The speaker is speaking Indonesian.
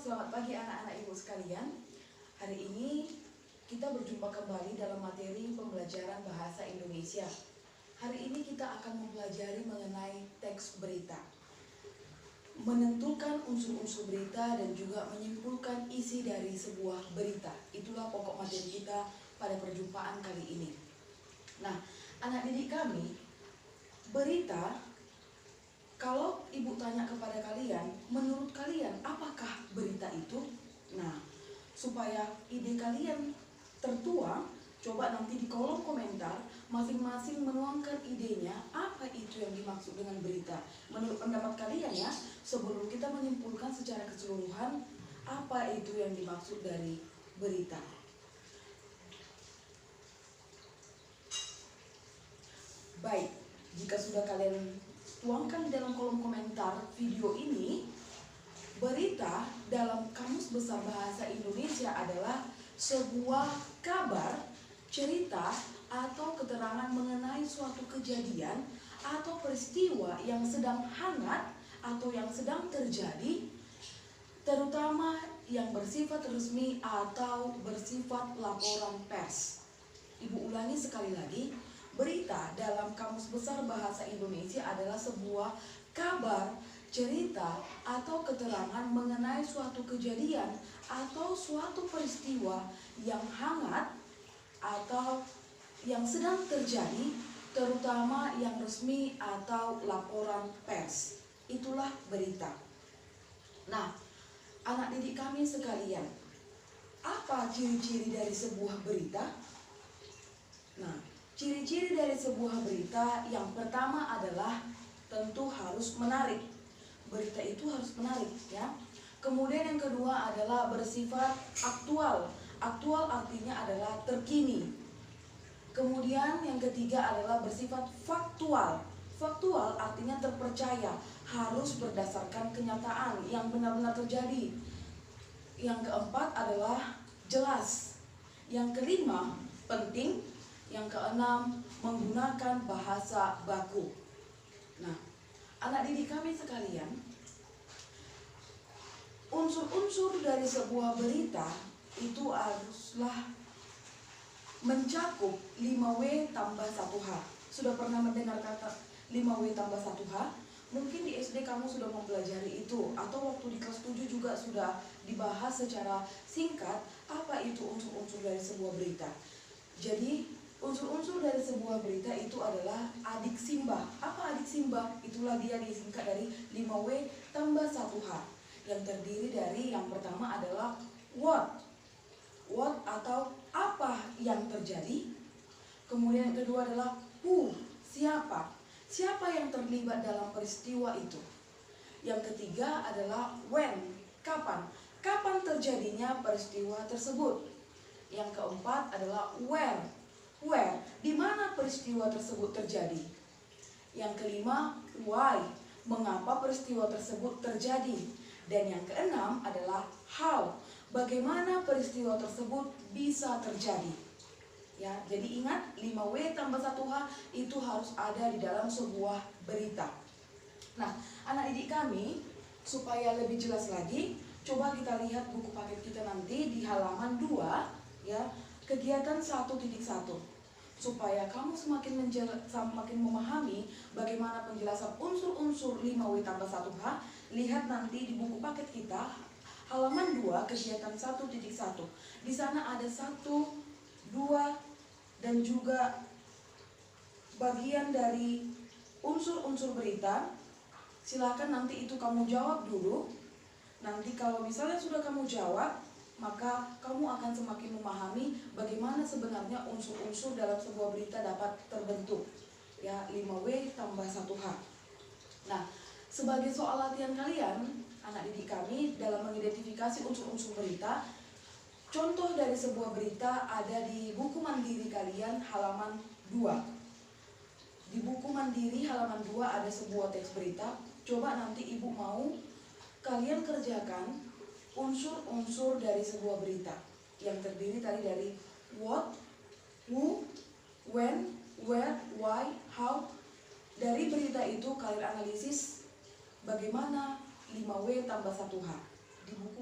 selamat pagi anak-anak ibu sekalian. Hari ini kita berjumpa kembali dalam materi pembelajaran bahasa Indonesia. Hari ini kita akan mempelajari mengenai teks berita, menentukan unsur-unsur berita dan juga menyimpulkan isi dari sebuah berita. Itulah pokok materi kita pada perjumpaan kali ini. Nah, anak didik kami, berita, kalau ibu tanya kepada kalian, menurut kalian apakah berita itu? Nah, supaya ide kalian tertuang, coba nanti di kolom komentar masing-masing menuangkan idenya apa itu yang dimaksud dengan berita. Menurut pendapat kalian ya, sebelum kita menyimpulkan secara keseluruhan apa itu yang dimaksud dari berita. Baik, jika sudah kalian tuangkan di dalam kolom komentar video ini, berita dalam Kamus Besar Bahasa Indonesia adalah sebuah kabar, cerita, atau keterangan mengenai suatu kejadian atau peristiwa yang sedang hangat atau yang sedang terjadi, terutama yang bersifat resmi atau bersifat laporan pers. Ibu ulangi sekali lagi, berita dalam Kamus Besar Bahasa Indonesia adalah sebuah kabar, cerita, atau keterangan mengenai suatu kejadian atau suatu peristiwa yang hangat atau yang sedang terjadi, terutama yang resmi atau laporan pers. Itulah berita. Nah, anak didik kami sekalian, apa ciri-ciri dari sebuah berita? Nah, ciri-ciri dari sebuah berita yang pertama adalah tentu harus menarik. Berita itu harus menarik ya. Kemudian yang kedua adalah bersifat aktual. Aktual artinya adalah terkini. Kemudian yang ketiga adalah bersifat faktual. Faktual artinya terpercaya, harus berdasarkan kenyataan yang benar-benar terjadi. Yang keempat adalah jelas. Yang kelima, penting. Yang keenam, menggunakan bahasa baku. Nah, anak didik kami sekalian, unsur-unsur dari sebuah berita itu haruslah mencakup 5W tambah 1H. Sudah pernah mendengar kata 5W tambah 1H? Mungkin di SD kamu sudah mempelajari itu, atau waktu di kelas 7 juga sudah dibahas secara singkat apa itu unsur-unsur dari sebuah berita. Jadi unsur-unsur dari sebuah berita itu adalah adik simbah. Apa adik simbah? Itulah dia disingkat dari 5W tambah 1H. Yang terdiri dari yang pertama adalah what. What atau apa yang terjadi. Kemudian yang kedua adalah who, siapa. Siapa yang terlibat dalam peristiwa itu. Yang ketiga adalah when, kapan. Kapan terjadinya peristiwa tersebut. Yang keempat adalah where. Where, di mana peristiwa tersebut terjadi. Yang kelima, why, mengapa peristiwa tersebut terjadi. Dan yang keenam adalah how, bagaimana peristiwa tersebut bisa terjadi. Ya, jadi ingat 5W tambah 1H itu harus ada di dalam sebuah berita. Nah, anak didik kami, supaya lebih jelas lagi, coba kita lihat buku paket kita nanti di halaman 2, ya, kegiatan 1.1. Supaya kamu semakin memahami bagaimana penjelasan unsur-unsur 5W tambah 1H, lihat nanti di buku paket kita halaman 2 kegiatan 1.1. Di sana ada 1, 2 dan juga bagian dari unsur-unsur berita. Silakan nanti itu kamu jawab dulu. Nanti kalau misalnya sudah kamu jawab, maka kamu akan semakin memahami bagaimana sebenarnya unsur-unsur dalam sebuah berita dapat terbentuk. Ya, 5W tambah 1H. Nah, sebagai soal latihan kalian, anak didik kami, dalam mengidentifikasi unsur-unsur berita, contoh dari sebuah berita ada di buku mandiri kalian halaman 2. Di buku mandiri halaman 2 ada sebuah teks berita. Coba nanti ibu mau kalian kerjakan unsur-unsur dari sebuah berita yang terdiri tadi dari what, who, when, where, why, how. Dari berita itu kalian analisis bagaimana 5W tambah 1H di buku